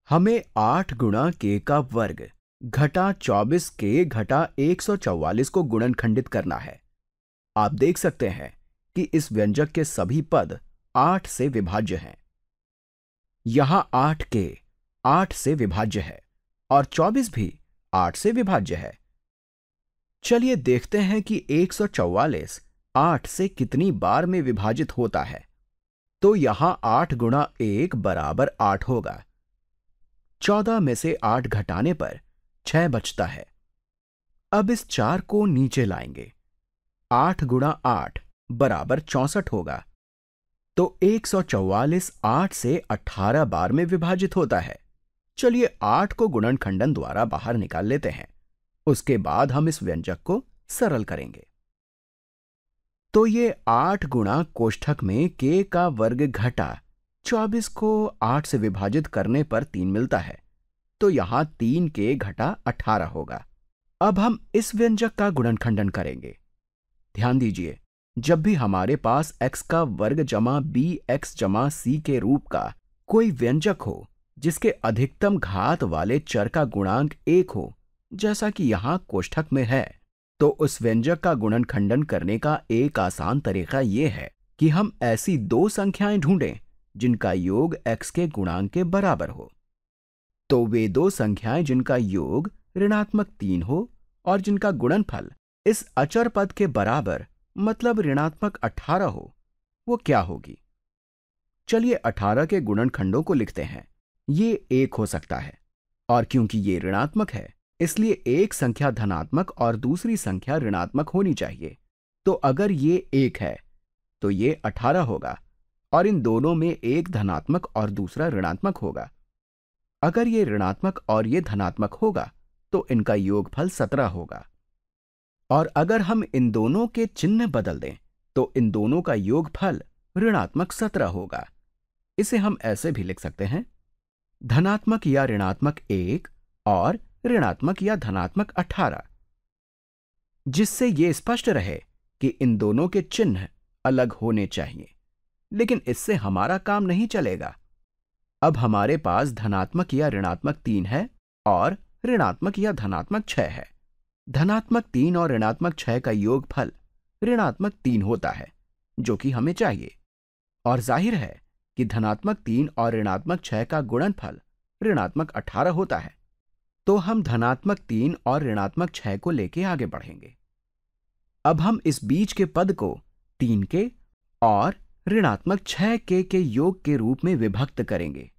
हमें 8 गुणा के का वर्ग घटा 24 के घटा 144 को गुणनखंडित करना है। आप देख सकते हैं कि इस व्यंजक के सभी पद 8 से विभाज्य हैं। यहां 8 के 8 से विभाज्य है और 24 भी 8 से विभाज्य है। चलिए देखते हैं कि 144 8 से कितनी बार में विभाजित होता है। तो यहां 8 गुणा 1 बराबर 8 होगा। 14 में से 8 घटाने पर 6 बचता है। अब इस 4 को नीचे लाएंगे। 8 गुणा 8 बराबर 64 होगा। तो 144 8 से 18 बार में विभाजित होता है। चलिए 8 को गुणनखंडन द्वारा बाहर निकाल लेते हैं। उसके बाद हम इस व्यंजक को सरल करेंगे। तो ये 8 गुणा कोष्ठक में के का वर्ग घटा 24 को 8 से विभाजित करने पर 3 मिलता है। तो यहां 3 के घटा 18 होगा। अब हम इस व्यंजक का गुणनखंडन करेंगे। ध्यान दीजिए, जब भी हमारे पास x का वर्ग जमा bx जमा c के रूप का कोई व्यंजक हो जिसके अधिकतम घात वाले चर का गुणांक 1 हो, जैसा कि यहां कोष्ठक में है, तो उस व्यंजक का गुणनखंडन करने का एक आसान तरीका यह है कि हम ऐसी दो संख्याएं ढूंढें जिनका योग x के गुणांक के बराबर हो। तो वे दो संख्याएं जिनका योग ऋणात्मक 3 हो और जिनका गुणनफल इस अचर पद के बराबर मतलब ऋणात्मक 18 हो, वो क्या होगी? चलिए 18 के गुणनखंडों को लिखते हैं। ये 1 हो सकता है और क्योंकि ये ऋणात्मक है इसलिए एक संख्या धनात्मक और दूसरी संख्या ऋणात्मक होनी चाहिए। तो अगर ये 1 है तो ये 18 होगा और इन दोनों में एक धनात्मक और दूसरा ऋणात्मक होगा। अगर ये ऋणात्मक और ये धनात्मक होगा तो इनका योगफल 17 होगा। और अगर हम इन दोनों के चिन्ह बदल दें तो इन दोनों का योगफल ऋणात्मक 17 होगा। इसे हम ऐसे भी लिख सकते हैं, धनात्मक या ऋणात्मक 1 और ऋणात्मक या धनात्मक 18, जिससे यह स्पष्ट रहे कि इन दोनों के चिन्ह अलग होने चाहिए। लेकिन इससे हमारा काम नहीं चलेगा। अब हमारे पास धनात्मक या ऋणात्मक 3 है और ऋणात्मक या धनात्मक 6 है। धनात्मक 3 और ऋणात्मक 6 का योगफल ऋणात्मक 3 होता है, जो कि हमें चाहिए। और जाहिर है कि धनात्मक 3 और ऋणात्मक 6 का गुणनफल ऋणात्मक 18 होता है। तो हम धनात्मक 3 और ऋणात्मक 6 को लेके आगे बढ़ेंगे। अब हम इस बीच के पद को 3 के और ऋणात्मक 6 के योग के रूप में विभक्त करेंगे।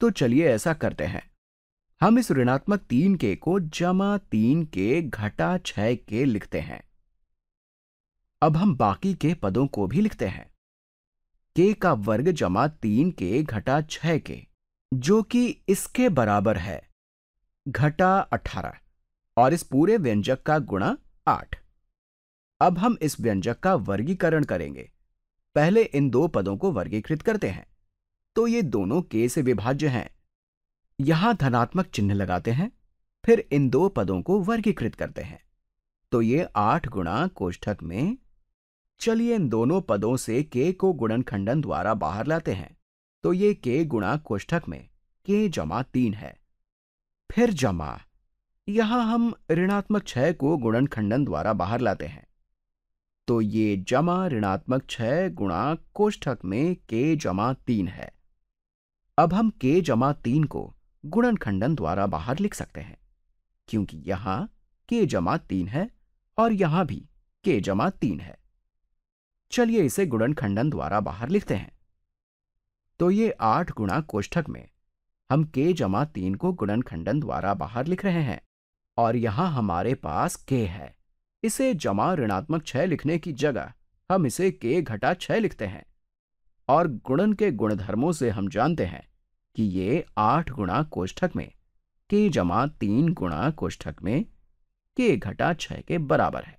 तो चलिए ऐसा करते हैं। हम इस ऋणात्मक 3 के को जमा 3 के घटा 6 के लिखते हैं। अब हम बाकी के पदों को भी लिखते हैं। के का वर्ग जमा 3 के घटा 6 के, जो कि इसके बराबर है घटा 18 और इस पूरे व्यंजक का गुणा 8। अब हम इस व्यंजक का वर्गीकरण करेंगे। पहले इन दो पदों को वर्गीकृत करते हैं। तो ये दोनों के से विभाज्य हैं। यहां धनात्मक चिन्ह लगाते हैं, फिर इन दो पदों को वर्गीकृत करते हैं। तो ये 8 गुणा कोष्ठक में, चलिए इन दोनों पदों से के को गुणनखंडन द्वारा बाहर लाते हैं। तो ये के गुणा कोष्ठक में के जमा 3 है। फिर जमा, यहां हम ऋणात्मक 6 को गुणनखंडन द्वारा बाहर लाते हैं। तो ये जमा ऋणात्मक 6 गुणा कोष्ठक में के जमा 3 है। अब हम के जमा 3 को गुणनखंडन द्वारा बाहर लिख सकते हैं, क्योंकि यहां के जमा 3 है और यहां भी के जमा 3 है। चलिए इसे गुणनखंडन द्वारा बाहर लिखते हैं। तो ये 8 गुणा कोष्ठक में हम के जमा 3 को गुणनखंडन द्वारा बाहर लिख रहे हैं और यहां हमारे पास के है। इसे जमा ऋणात्मक 6 लिखने की जगह हम इसे के घटा 6 लिखते हैं। और गुणन के गुणधर्मों से हम जानते हैं कि ये 8 गुणा कोष्ठक में के जमा 3 गुणा कोष्ठक में के घटा 6 के बराबर है।